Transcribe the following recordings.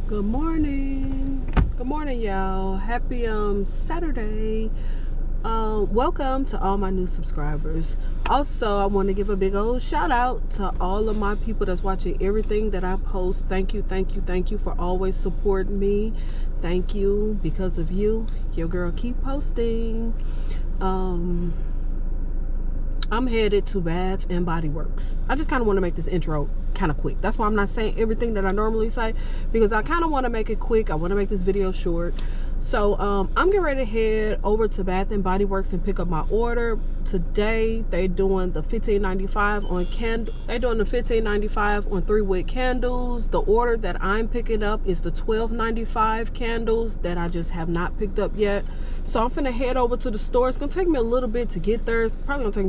Good morning y'all. Happy Saturday. Welcome to all my new subscribers. Also, I want to give a big old shout out to all of my people that's watching everything that I post. Thank you for always supporting me. Thank you. Because of you, your girl keep posting. I'm headed to Bath and Body Works. I just kind of want to make this intro kind of quick. That's why I'm not saying everything that I normally say, because I kind of want to make it quick. I want to make this video short. So I'm getting ready to head over to Bath and Body Works and pick up my order. Today they're doing the $15.95 on candle. They're doing the $15.95 on 3 wick candles. The order that I'm picking up is the $12.95 candles that I just have not picked up yet. So I'm finna head over to the store. It's gonna take me a little bit to get there. It's probably gonna take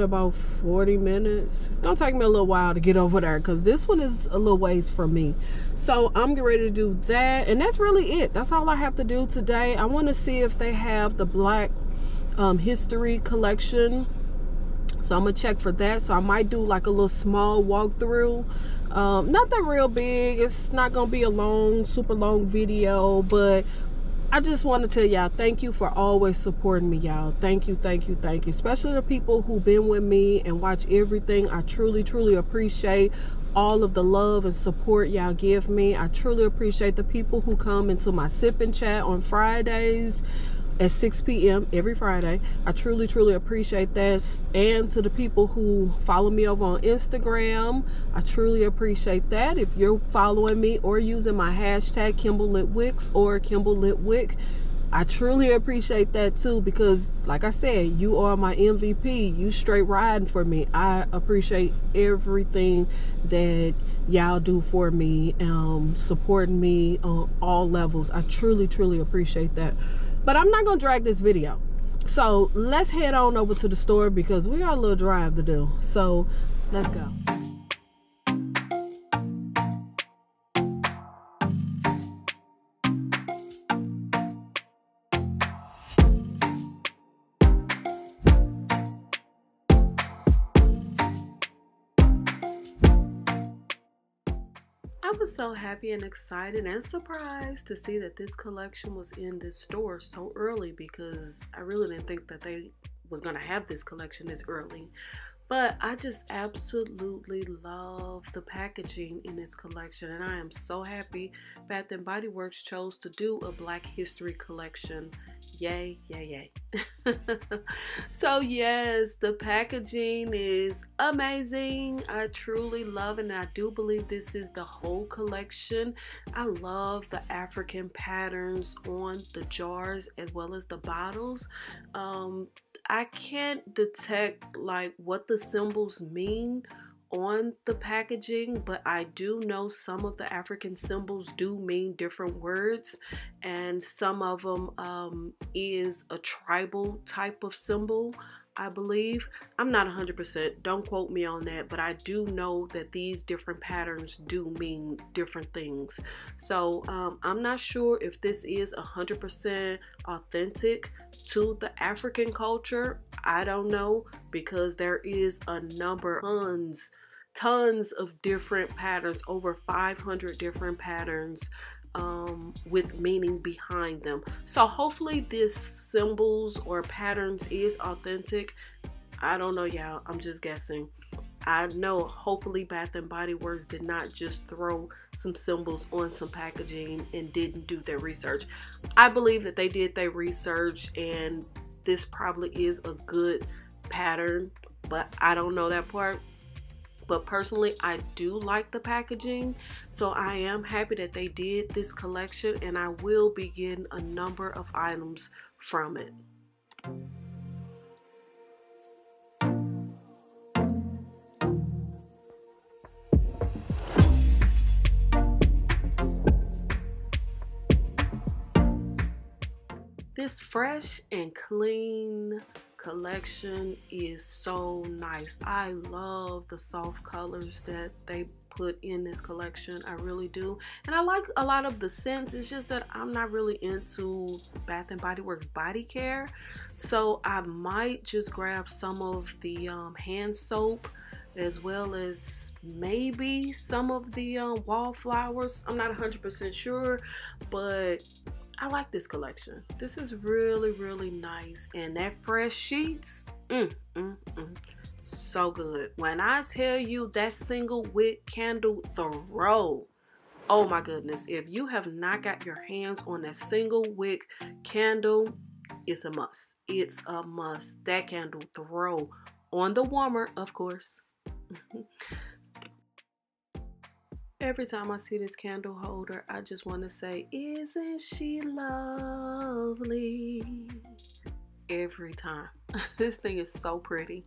about 40 minutes. It's gonna take me a little while to get over there because this one is a little ways from me. So I'm getting ready to do that, and that's really it. That's all I have to do today. I want to see if they have the Black History collection, so I'm gonna check for that. So I might do like a little small walkthrough, not that real big. It's not gonna be a super long video, but I just want to tell y'all thank you for always supporting me, y'all. Thank you. Especially the people who've been with me and watch everything. I truly appreciate all of the love and support y'all give me. I truly appreciate the people who come into my sipping chat on Fridays at 6 p.m. every Friday. I truly appreciate that. And to the people who follow me over on Instagram, I truly appreciate that. If you're following me or using my hashtag KimbleLitWicks or KimbleLitWick, I truly appreciate that too, because like I said, you are my MVP. You straight riding for me. I appreciate everything that y'all do for me, supporting me on all levels. I truly appreciate that. But I'm not gonna drag this video, so let's head on over to the store because we got a little drive to do. So let's go. I was so happy and excited and surprised to see that this collection was in this store so early, because I really didn't think that they was going to have this collection this early. But I just absolutely love the packaging in this collection, and I am so happy Bath & Body Works chose to do a Black History collection. Yay. So yes, the packaging is amazing. I truly love it, and I do believe this is the whole collection. I love the African patterns on the jars as well as the bottles. I can't detect like what the symbols mean on the packaging, but I do know some of the African symbols do mean different words, and some of them is a tribal type of symbol, I believe. I'm not 100%, don't quote me on that, but I do know that these different patterns do mean different things. So I'm not sure if this is 100% authentic to the African culture. I don't know, because there is a number, tons of different patterns, over 500 different patterns with meaning behind them. So hopefully this symbols or patterns is authentic. I don't know, y'all. I'm just guessing. I know hopefully Bath & Body Works did not just throw some symbols on some packaging and didn't do their research. I believe that they did their research, and this probably is a good pattern, but I don't know that part. But personally, I do like the packaging, so I am happy that they did this collection, and I will be getting a number of items from it. This fresh and clean collection is so nice. I love the soft colors that they put in this collection. I really do. And I like a lot of the scents. It's just that I'm not really into Bath & Body Works body care. So I might just grab some of the hand soap as well as maybe some of the wallflowers. I'm not 100% sure, but I like this collection. This is really, really nice. And that fresh sheets, so good. When I tell you that single wick candle throw, oh my goodness. If you have not got your hands on that single wick candle, it's a must. It's a must. That candle throw on the warmer, of course. Every time I see this candle holder, I just want to say, isn't she lovely? Every time. This thing is so pretty.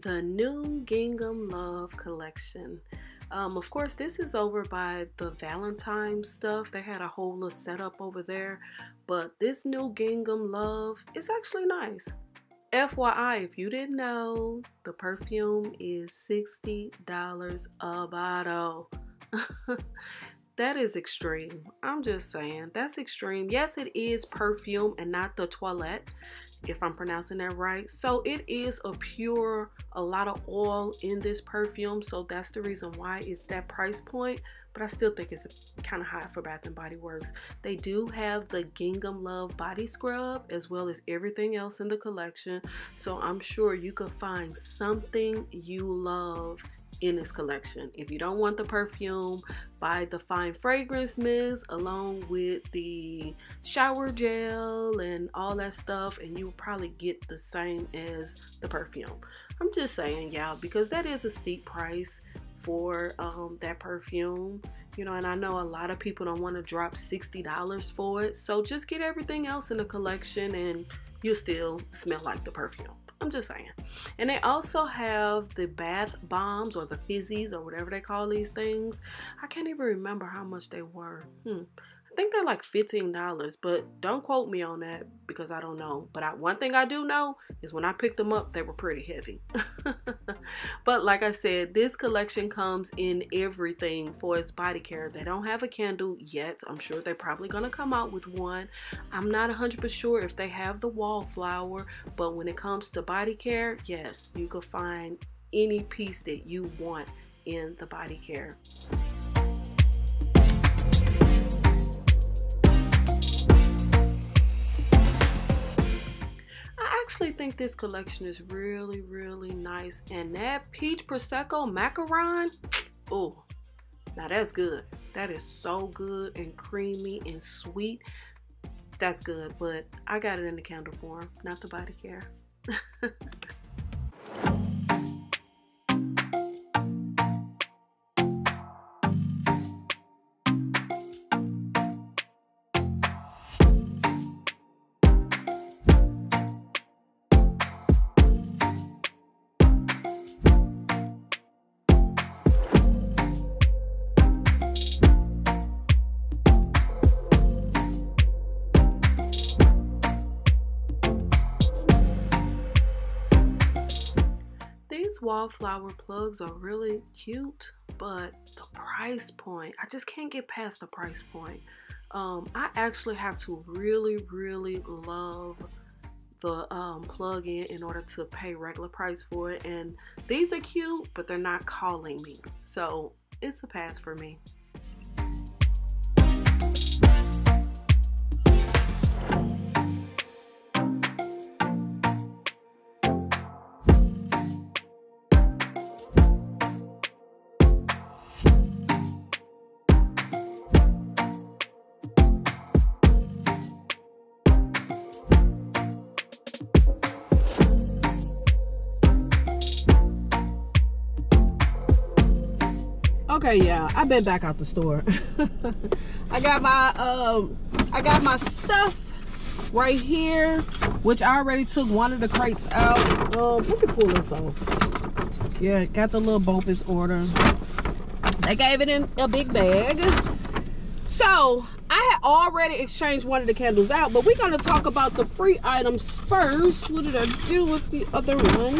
The new Gingham Love collection. Of course, this is over by the Valentine's stuff. They had a whole little setup over there, but this new Gingham Love is actually nice. FYI, if you didn't know, the perfume is $60 a bottle. That is extreme. I'm just saying, that's extreme. Yes, it is perfume and not the toilette, if I'm pronouncing that right. So it is a lot of oil in this perfume, so that's the reason why it's that price point. But I still think it's kind of high for Bath & Body Works. They do have the Gingham Love body scrub as well as everything else in the collection, so I'm sure you could find something you love in this collection. If you don't want the perfume, buy the fine fragrance mist along with the shower gel and all that stuff, and you'll probably get the same as the perfume. I'm just saying, y'all, because that is a steep price for that perfume, you know, and I know a lot of people don't want to drop $60 for it, so just get everything else in the collection and you'll still smell like the perfume. I'm just saying. And they also have the bath bombs or the fizzies or whatever they call these things. I can't even remember how much they were. I think they're like $15, but don't quote me on that because I don't know. But one thing I do know is when I picked them up, they were pretty heavy. But like I said, this collection comes in everything for its body care. They don't have a candle yet. I'm sure they're probably going to come out with one. I'm not 100% sure if they have the wallflower, but when it comes to body care, yes, you can find any piece that you want in the body care. I actually think this collection is really, really nice. And that peach Prosecco macaron, oh, now that's good. That is so good and creamy and sweet. That's good, but I got it in the candle form, not the body care. Wallflower plugs are really cute, but the price point, I just can't get past the price point. I actually have to really, really love the plug-in in order to pay regular price for it, and these are cute, but they're not calling me, so it's a pass for me. Okay, yeah, I've been back out the store. I got my stuff right here, which I already took one of the crates out. Let me pull this off. Yeah, got the little BOPIS order. They gave it in a big bag. So I had already exchanged one of the candles out, but we're going to talk about the free items first. What did I do with the other one?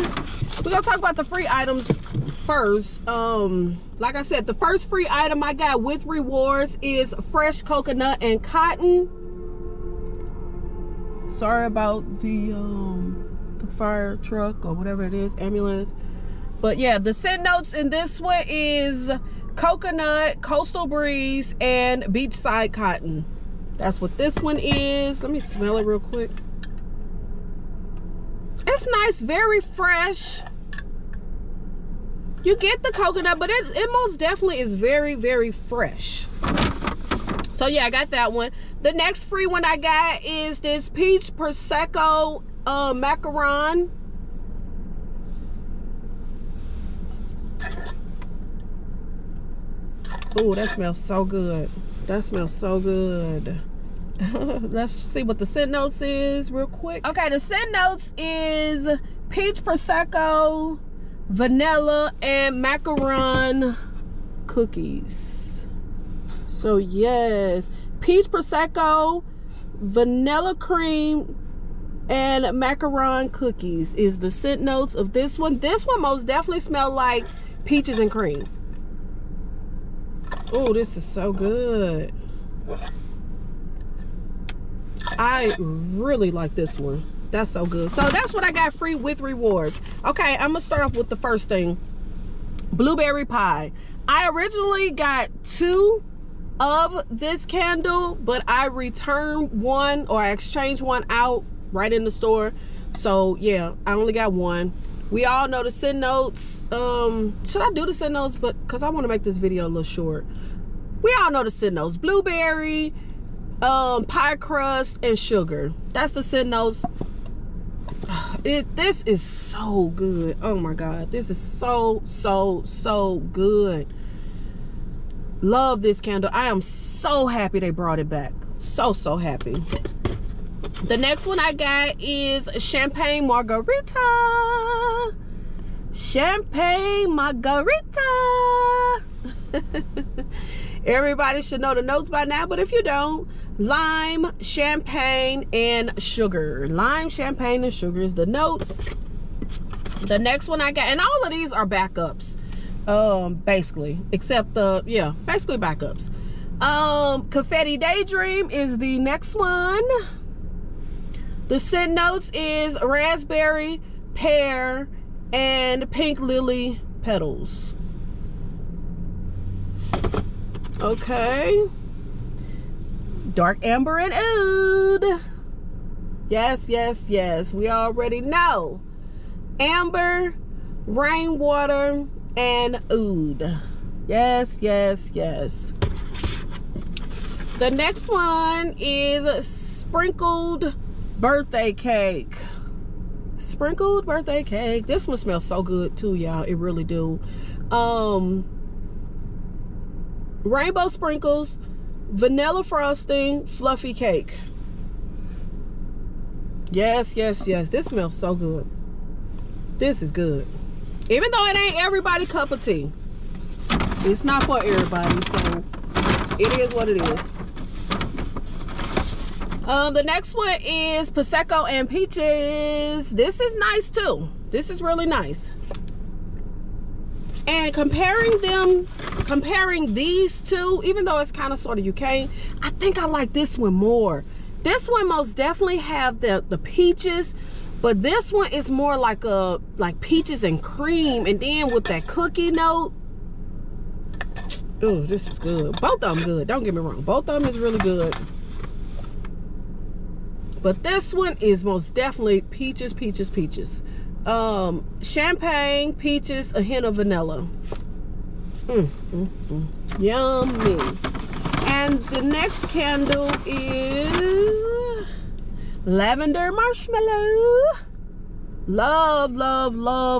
We're going to talk about the free items first. Like I said, the first free item I got with rewards is fresh coconut and cotton. Sorry about the fire truck or whatever it is, ambulance. But yeah, the scent notes in this one is coconut, coastal breeze, and beachside cotton. That's what this one is. Let me smell it real quick. It's nice, very fresh. You get the coconut, but it most definitely is very, very fresh. So yeah, I got that one. The next free one I got is this peach prosecco macaron. Oh, that smells so good. That smells so good. Let's see what the scent notes is real quick. Okay, the scent notes is peach prosecco, vanilla, and macaron cookies. So yes, peach prosecco, vanilla cream, and macaron cookies is the scent notes of this one. This one most definitely smells like peaches and cream. Oh, this is so good. I really like this one. That's so good. So that's what I got free with rewards. Okay, I'm gonna start off with the first thing. Blueberry pie. I originally got 2 of this candle, but I returned one, or I exchanged one out right in the store. So yeah, I only got 1. We all know the scent notes. Should I do the scent notes? But because I want to make this video a little short. We all know the scent notes. Blueberry, pie crust, and sugar. That's the scent notes. This is so good. Oh my God. This is so good. Love this candle. I am so happy they brought it back. So happy. The next one I got is champagne margarita. Champagne margarita. Everybody should know the notes by now, but if you don't, lime, champagne, and sugar. Lime, champagne, and sugar is the notes. The next one I got, and all of these are backups, basically, except basically backups. Confetti Daydream is the next one. The scent notes is raspberry, pear, and pink lily petals. Okay. Dark amber and oud. Yes. We already know. Amber, rainwater, and oud. Yes. The next one is sprinkled birthday cake. Sprinkled birthday cake. This one smells so good too, y'all. It really do. Rainbow sprinkles, vanilla frosting, fluffy cake. Yes. This smells so good. This is good. Even though it ain't everybody's cup of tea. It's not for everybody, so it is what it is. The next one is Prosecco and Peaches. This is nice too. This is really nice. And comparing these two, even though it's kind of sort of UK, I think I like this one more. This one most definitely have the peaches, but this one is more like peaches and cream, and then with that cookie note. Oh, this is good. Both of them good. Don't get me wrong. Both of them is really good. But this one is most definitely peaches. Champagne, peaches, a hint of vanilla. Yummy. And the next candle is Lavender Marshmallow. Love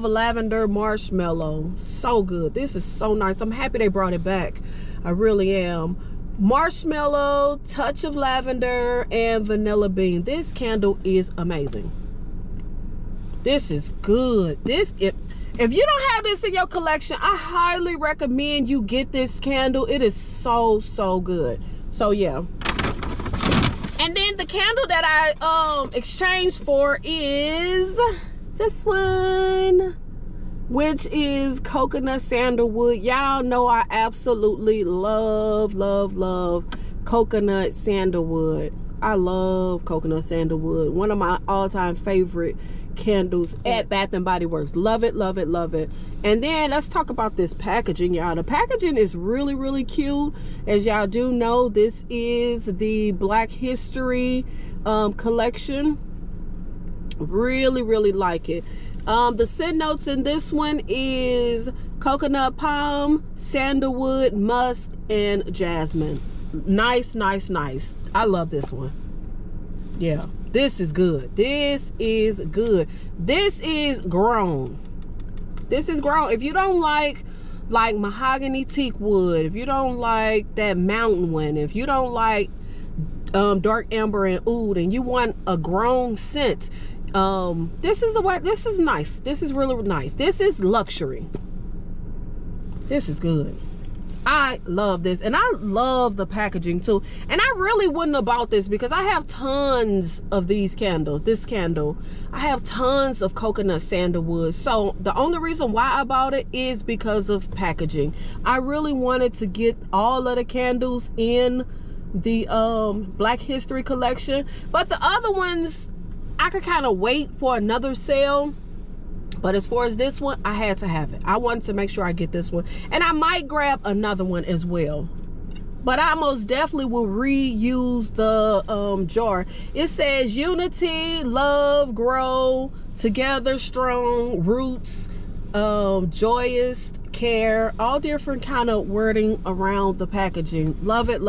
Lavender Marshmallow. So good. This is so nice. I'm happy they brought it back. I really am. Marshmallow, touch of lavender, and vanilla bean. This candle is amazing. This is good. If you don't have this in your collection, I highly recommend you get this candle. It is so good. So yeah, And then the candle that I exchanged for is this one, which is coconut sandalwood. Y'all know I absolutely love coconut sandalwood. I love coconut sandalwood. One of my all-time favorite candles at Bath and Body Works. Love it, love it, love it. And then let's talk about this packaging, y'all. The packaging is really cute. As y'all do know, this is the Black History collection. Really like it. The scent notes in this one is coconut palm, sandalwood, musk, and jasmine. Nice. I love this one. Yeah, this is good. This is good. This is grown. This is grown. If you don't like mahogany teak wood, if you don't like that mountain one, if you don't like dark amber and oud, and you want a grown scent, this is nice. This is really nice. This is luxury. This is good. I love this, and I love the packaging too. And I really wouldn't have bought this because I have tons of these candles. This candle, I have tons of coconut sandalwood. So the only reason why I bought it is because of packaging. I really wanted to get all of the candles in the Black History collection, but the other ones I could kind of wait for another sale. But as far as this one, I had to have it. I wanted to make sure I get this one. And I might grab another one as well. But I most definitely will reuse the jar. It says unity, love, grow, together, strong, roots, joyous, care. All different kind of wording around the packaging. Love it.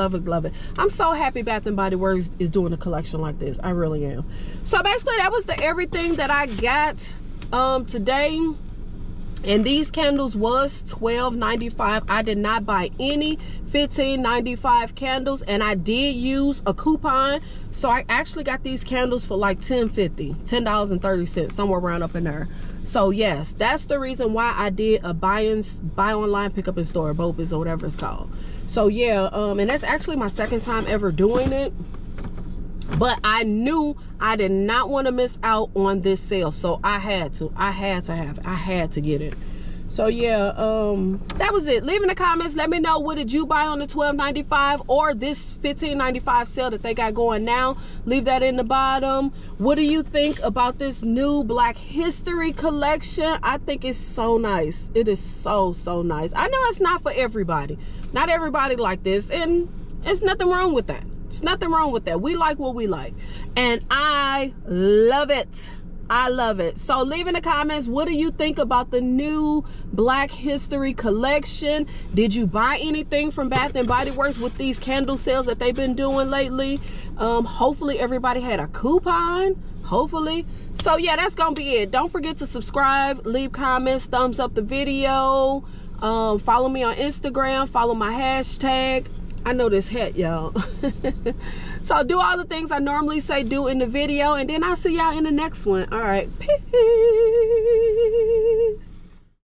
I'm so happy Bath and Body Works is doing a collection like this. I really am. So basically, that was everything that I got today. And these candles was $12.95. I did not buy any $15.95 candles, and I did use a coupon, so I actually got these candles for like $10.30, somewhere around up in there. So yes, that's the reason why I did a buy online, pick up in store, BOPIS or whatever it's called. So yeah, and that's actually my second time ever doing it. But I knew I did not want to miss out on this sale, so I had to get it. So yeah, that was it. Leave in the comments, let me know, what did you buy on the $12.95 or this $15.95 sale that they got going now? Leave that in the bottom. What do you think about this new Black History collection? I think it's so nice. It is so nice. I know it's not for everybody. Not everybody like this, and there's nothing wrong with that. There's nothing wrong with that. We like what we like, and I love it. I love it. So leave in the comments, what do you think about the new Black History collection? Did you buy anything from Bath and Body Works with these candle sales that they've been doing lately? Hopefully everybody had a coupon. Hopefully. So yeah, that's gonna be it. Don't forget to subscribe, leave comments, thumbs up the video, follow me on Instagram, follow my hashtag. I know this hat, y'all. So do all the things I normally say do in the video, and then I'll see y'all in the next one. All right, peace.